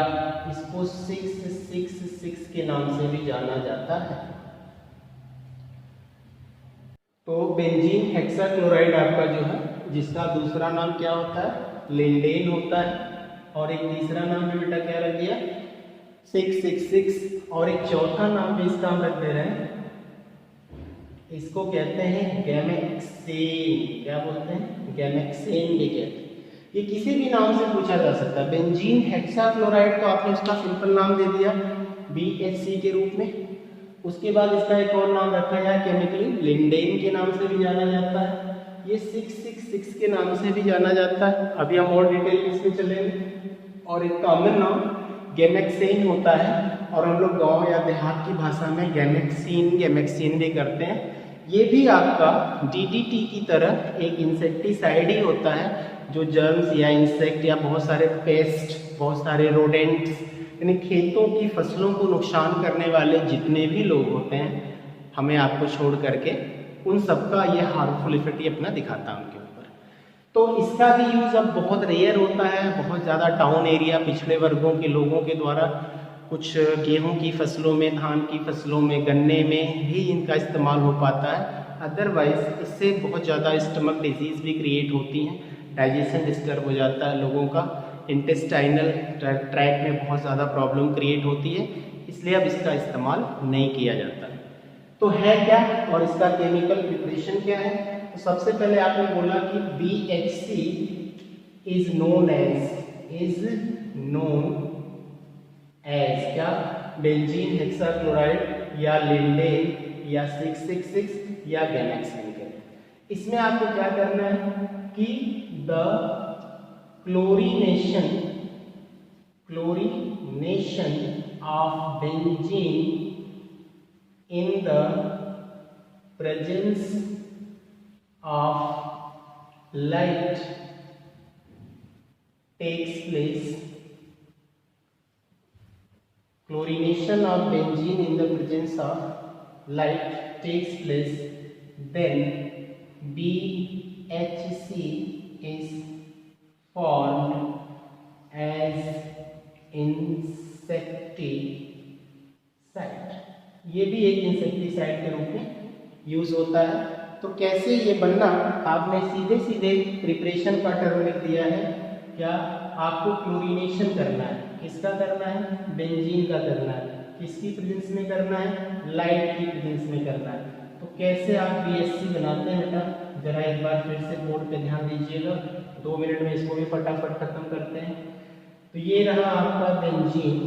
इसको 666 के नाम से भी जाना जाता है। तो बेंजीन हेक्साक्लोराइड आपका जो है, जिसका दूसरा नाम क्या होता है? लिंडेन होता है। और एक तीसरा नाम भी बेटा क्या रख दिया? 666। और एक चौथा नाम भी इसका हम रख दे रहे हैं, इसको कहते हैं गैमेक्सेन। क्या बोलते हैं? गैमेक्सेन भी कहते हैं। ये किसी भी नाम से पूछा जा सकता है। बेंजीन हेक्साक्लोराइड तो आपने उसका सिंपल नाम दे दिया BHC के रूप में। उसके बाद इसका एक और नाम रखा जाए केमिकली, लिंडेन के नाम से भी जाना जाता है। ये 666 के नाम से भी जाना जाता है। अभी हम और डिटेल इसमें चलेंगे। और एक कॉमन नाम गैमेक्सेन होता है, और हम लोग गांव या देहात की भाषा में गैमेक्सीन भी करते हैं। ये भी आपका DDT की तरह एक इंसेक्टिसाइड ही होता है, जो जर्म्स या इंसेक्ट या बहुत सारे पेस्ट, बहुत सारे रोडेंट्स, यानी खेतों की फसलों को नुकसान करने वाले जितने भी लोग होते हैं, हमें आपको छोड़ करके, उन सबका ये हार्मफुल इफेक्ट ये अपना दिखाता है उनके ऊपर। तो इसका भी यूज़ अब बहुत रेयर होता है। बहुत ज़्यादा टाउन एरिया, पिछड़े वर्गों के लोगों के द्वारा कुछ गेहूं की फसलों में, धान की फसलों में, गन्ने में भी इनका इस्तेमाल हो पाता है। अदरवाइज इससे बहुत ज़्यादा स्टमक डिजीज़ भी क्रिएट होती हैं, डाइजेशन डिस्टर्ब हो जाता है लोगों का, इंटेस्टाइनल ट्रैक में बहुत ज़्यादा प्रॉब्लम क्रिएट होती है, इसलिए अब इसका इस्तेमाल नहीं किया जाता है। तो है क्या, और इसका केमिकल प्रिपरेशन क्या है? तो सबसे पहले आपने बोला कि BHC इज नोन एज क्या? बेंजीन हेक्साक्लोराइड, या लिंडेन, या 666, या गैमेक्सेन। इसमें आपको क्या करना है कि the chlorination of benzene in the presence of light takes place. Chlorination of benzene in the presence of light takes place, then BHC is formed as insecticide. ये भी एक इंसेक्टिसाइड के रूप में यूज होता है। तो कैसे ये बनना, आपने सीधे सीधे प्रिपरेशन का टर्म लिख दिया है। क्या आपको क्लोरीनेशन करना है? किसका करना है? बेंजीन का करना है। किसकी प्रेजेंस में करना है? लाइट की प्रेजेंस में करना है। तो कैसे आप BHC बनाते हैं बेटा, जरा एक बार फिर से बोर्ड पे ध्यान दीजिएगा। 2 मिनट में इसको भी फटाफट खत्म करते हैं। तो ये रहा आपका बेंजीन,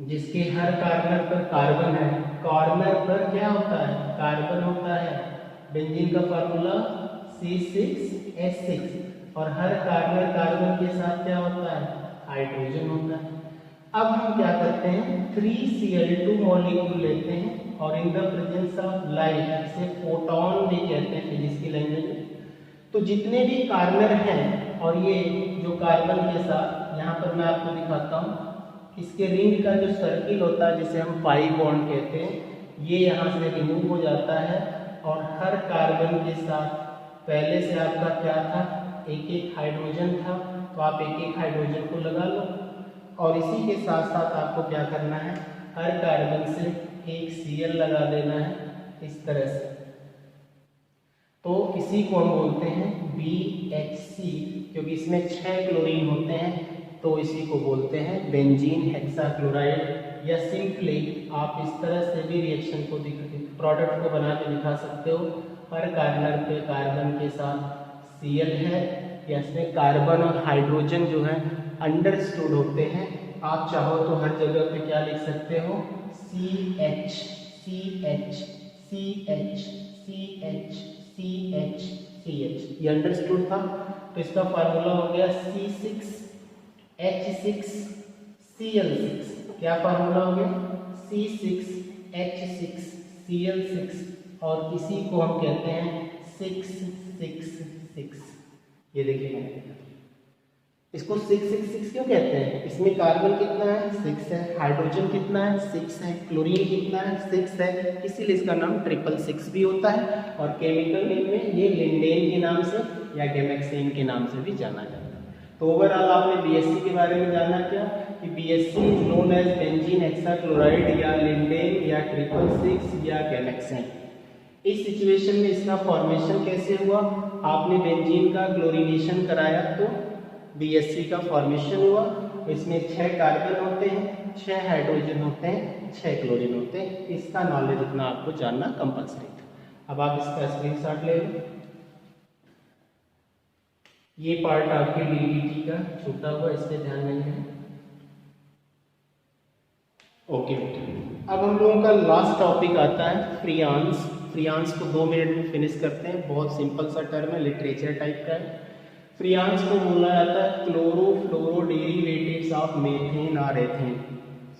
जिसके हर कार्बन पर कार्बन है। कॉर्नर पर क्या होता है? कार्बन होता है। बेंजीन का फार्मूला C6H6, और हर कार्बन के साथ क्या होता है? हाइड्रोजन होता है। अब हम क्या करते हैं? 3Cl2 मॉलिक्यूल लेते हैं, और in the presence of light, इसे फोटोन भी कहते हैं फिजिक्स की लैंग्वेज में। तो जितने भी कार्बन हैं, और ये जो कार्बन के साथ यहाँ पर मैं आपको दिखाता हूँ, इसके रिंग का जो सर्किल होता है जिसे हम पाई बॉन्ड कहते हैं, ये यहाँ से रिमूव हो जाता है और हर कार्बन के साथ पहले से आपका क्या था, एक एक हाइड्रोजन था, तो आप एक एक हाइड्रोजन को लगा लो और इसी के साथ साथ आपको क्या करना है, हर कार्बन से एक Cl लगा देना है इस तरह से। तो इसी को हम बोलते हैं BHC, क्योंकि इसमें 6 क्लोरीन होते हैं तो इसी को बोलते हैं बेंजीन हेक्साक्लोराइड। या सिंपली आप इस तरह से भी रिएक्शन को प्रोडक्ट को बना के दिखा सकते हो। हर कार्बन पे कार्बन के साथ Cl है, या इसमें कार्बन और हाइड्रोजन जो है अंडरस्टूड होते हैं। आप चाहो तो हर जगह पे क्या लिख सकते हो, CH CH CH CH CH CH, ये अंडरस्टूड था। तो इसका फार्मूला हो गया C6H6Cl6। क्या फार्मूला हो गया, C6H6Cl6, और इसी को हम कहते हैं 666। ये देखिए मैंने इसको 666 क्यों कहते हैं, इसमें कार्बन कितना है, 6 है, हाइड्रोजन कितना है, 6 है, क्लोरीन कितना है, 6 है, इसीलिए इसका नाम 666 भी होता है। और केमिकल नेम में ये लिंडेन के नाम से या गैमेक्सेन के नाम से भी जाना जाता है। तो ओवरऑल आपने BHC के बारे में जाना क्या, कि BHC is known as benzene hexachloride या लिंडेन या 666 या गैमेक्सेन। इस सिचुएशन में इसका फॉर्मेशन कैसे हुआ, आपने बेंजीन का क्लोरीनेशन कराया तो BHC का फॉर्मेशन हुआ। इसमें 6 कार्बन होते हैं, 6 हाइड्रोजन होते हैं, 6 क्लोरीन होते हैं। इसका नॉलेज इतना आपको जानना कंपलसरी था। अब आप इसका स्क्रीनशॉट ले लो। ये पार्ट आपके DDT का छूटा हुआ, इस पे ध्यान नहीं है। ओके, अब हम लोगों का लास्ट टॉपिक आता है फ्रियांस। फ्रियांस को 2 मिनट में फिनिश करते हैं। बहुत सिंपल सा टर्म है, लिटरेचर टाइप का है। फ्रियांस को बोला जाता है क्लोरोफ्लोरो डेरिवेटिव्स ऑफ मेथेन और एथेन।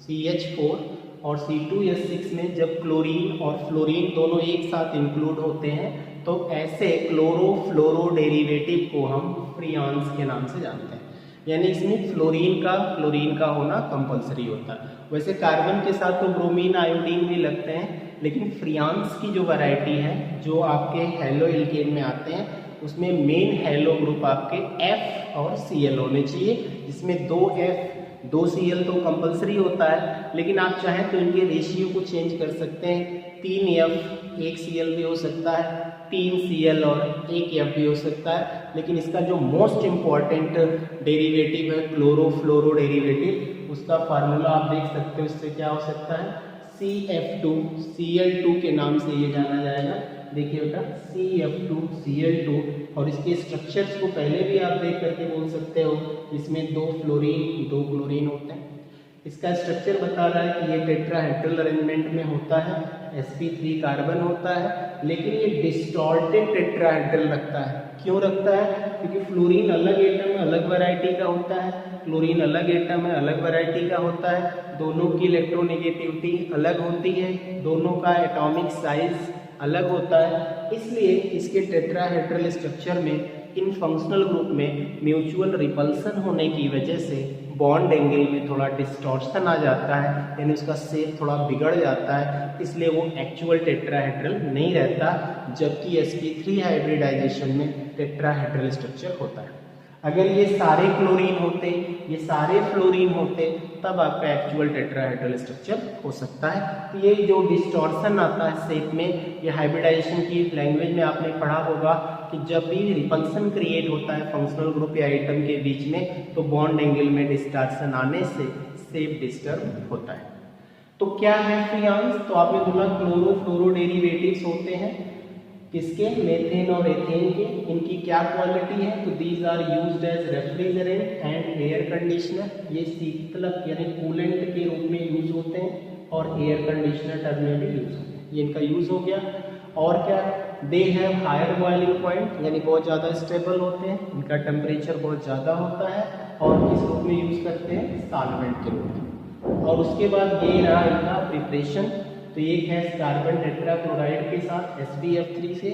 CH4 और C2H6 में जब क्लोरीन और फ्लोरीन दोनों एक साथ इंक्लूड होते हैं तो ऐसे क्लोरोफ्लोरो डेरिवेटिव को हम फ्रियांस के नाम से जानते हैं। यानी इसमें क्लोरीन का होना कंपलसरी होता है। वैसे कार्बन के साथ तो ब्रोमीन आयोडीन भी लगते हैं, लेकिन फ्रियांस की जो वैरायटी है जो आपके हेलो एल्केन में आते हैं उसमें मेन हेलो ग्रुप आपके F और Cl होने चाहिए, जिसमें 2F 2Cl तो कंपलसरी होता है, लेकिन आप चाहें तो इनके रेशियो को चेंज कर सकते हैं। 3F 1Cl भी हो सकता है, 3Cl और 1F भी हो सकता है। लेकिन इसका जो मोस्ट इम्पॉर्टेंट डेरिवेटिव है क्लोरोफ्लोरो डेरिवेटिव, उसका फार्मूला आप देख सकते हो। इससे क्या हो सकता है, CF2Cl2 के नाम से ये जाना जाएगा। देखिए बेटा CF2Cl2, और इसके स्ट्रक्चर्स को पहले भी आप देख करके बोल सकते हो। इसमें 2 फ्लोरीन 2 क्लोरीन होते हैं। इसका स्ट्रक्चर बता रहा है कि ये टेट्राहेड्रल अरेंजमेंट में होता है, sp3 कार्बन होता है, लेकिन ये डिस्टॉर्टेड टेट्राहेड्रल रखता है। क्यों रखता है, क्योंकि फ्लोरीन अलग एटम में अलग वैरायटी का होता है, क्लोरीन अलग एटम में अलग वैरायटी का होता है, दोनों की इलेक्ट्रोनेगेटिविटी अलग होती है, दोनों का एटॉमिक साइज अलग होता है। इसलिए इसके टेट्राहेड्रल स्ट्रक्चर में इन फंक्शनल ग्रुप में म्यूचुअल रिपल्सन होने की वजह से बॉन्ड एंगल में थोड़ा डिस्टॉर्शन आ जाता है, यानी उसका शेप थोड़ा बिगड़ जाता है। इसलिए वो एक्चुअल टेट्राहेड्रल नहीं रहता, जबकि sp3 हाइब्रिडाइजेशन में टेट्राहेड्रल स्ट्रक्चर होता है। अगर ये सारे क्लोरीन होते, ये सारे फ्लोरीन होते, तब आपका एक्चुअल टेट्राहेड्रल स्ट्रक्चर हो सकता है। तो ये जो डिस्टॉर्शन आता है शेप में, ये हाइब्रिडाइजेशन की लैंग्वेज में आपने पढ़ा होगा कि जब भी रिपल्सन क्रिएट होता है फंक्शनल ग्रुप या आइटम के बीच में, तो बॉन्ड एंगल में डिस्टॉर्शन आने से शेप डिस्टर्ब होता है। तो क्या है फ्रियांस, तो आपने बोला क्लोरोफ्लोरो डेरिवेटिव्स होते हैं, किसके, मेथेन और एथेन के। इनकी क्या क्वालिटी है, तो these are used as refrigerant and air conditioner. ये शीतलक यानी कूलेंट के रूप में यूज होते हैं और एयर कंडीशनर टर्म में भी यूज होते हैं। ये इनका यूज हो गया। और क्या, they have higher boiling point, यानी बहुत ज़्यादा स्टेबल होते हैं, इनका टेम्परेचर बहुत ज़्यादा होता है, और किस रूप में यूज करते हैं, सॉल्वेंट के रूप में। और उसके बाद ये रहा इनका प्रिपरेशन। तो एक है कार्बन टेट्राक्लोराइड के साथ SbF3 से,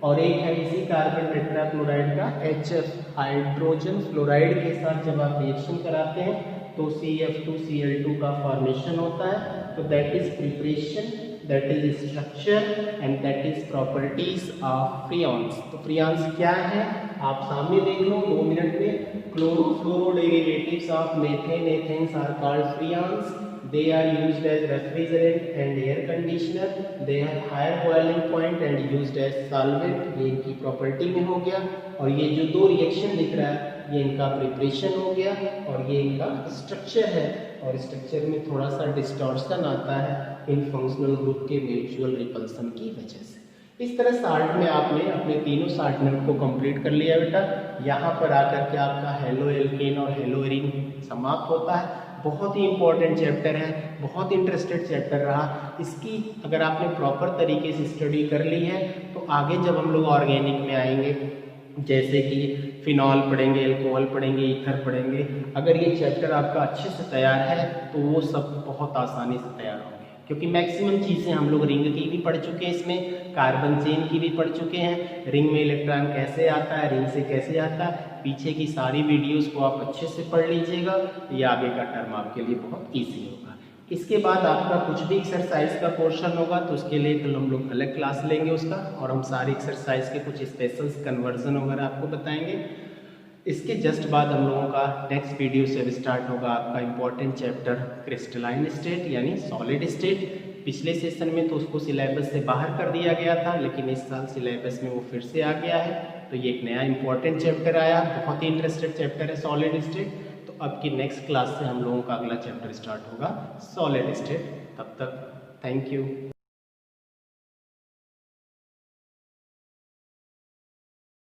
और एक है इसी कार्बन टेट्राक्लोराइड का HF, हाइड्रोजन फ्लोराइड के साथ जब आप रिएक्शन कराते हैं तो CF2Cl2 का फॉर्मेशन होता है। तो that is preparation, that is structure and that is properties of freons. तो फ्रियॉन्स क्या है आप सामने देख लो 2 मिनट में। Chlorofluoro derivatives of methane, ethanes are called freons. They are used as refrigerant and air conditioner. They have higher boiling point and used as solvent. ये इनकी प्रॉपर्टी में हो गया। और ये जो दो रिएक्शन दिख रहा है ये इनका प्रिपरेशन हो गया और ये इनका स्ट्रक्चर है। और स्ट्रक्चर में थोड़ा सा डिस्टॉर्शन आता है इन फंक्शनल ग्रुप के म्यूचुअल रिपल्सन की वजह से। इस तरह शार्ट में आपने अपने तीनों शार्ट नोट को कंप्लीट कर लिया बेटा। यहाँ पर आकर के आपका हेलो एल्केन और हेलो एरीन समाप्त होता है। बहुत ही इंपॉर्टेंट चैप्टर है, बहुत इंटरेस्टेड चैप्टर रहा। इसकी अगर आपने प्रॉपर तरीके से स्टडी कर ली है तो आगे जब हम लोग ऑर्गेनिक में आएंगे जैसे कि फिनॉल पढ़ेंगे, एल्कोहल पढ़ेंगे, ईथर पढ़ेंगे, अगर ये चैप्टर आपका अच्छे से तैयार है तो वो सब बहुत आसानी से तैयार होंगे। क्योंकि मैक्सिमम चीज़ें हम लोग रिंग की भी पढ़ चुके हैं, इसमें कार्बन चेन की भी पढ़ चुके हैं, रिंग में इलेक्ट्रॉन कैसे आता है, रिंग से कैसे आता है। पीछे की सारी वीडियोस को आप अच्छे से पढ़ लीजिएगा, ये आगे का टर्म आपके लिए बहुत ईजी होगा। इसके बाद आपका कुछ भी एक्सरसाइज का पोर्शन होगा तो उसके लिए कल हम लोग अलग क्लास लेंगे उसका, और हम सारी एक्सरसाइज के कुछ स्पेशल कन्वर्जन वगैरह आपको बताएंगे। इसके जस्ट बाद हम लोगों का नेक्स्ट वीडियो से स्टार्ट होगा आपका इम्पॉर्टेंट चैप्टर क्रिस्टलाइन स्टेट यानी सॉलिड स्टेट। पिछले सेशन में तो उसको सिलेबस से बाहर कर दिया गया था, लेकिन इस साल सिलेबस में वो फिर से आ गया है। तो ये एक नया इंपॉर्टेंट चैप्टर आया, बहुत ही इंटरेस्टेड चैप्टर है सॉलिड स्टेट। तो अब की नेक्स्ट क्लास से हम लोगों का अगला चैप्टर स्टार्ट होगा सॉलिड स्टेट। तब तक थैंक यू।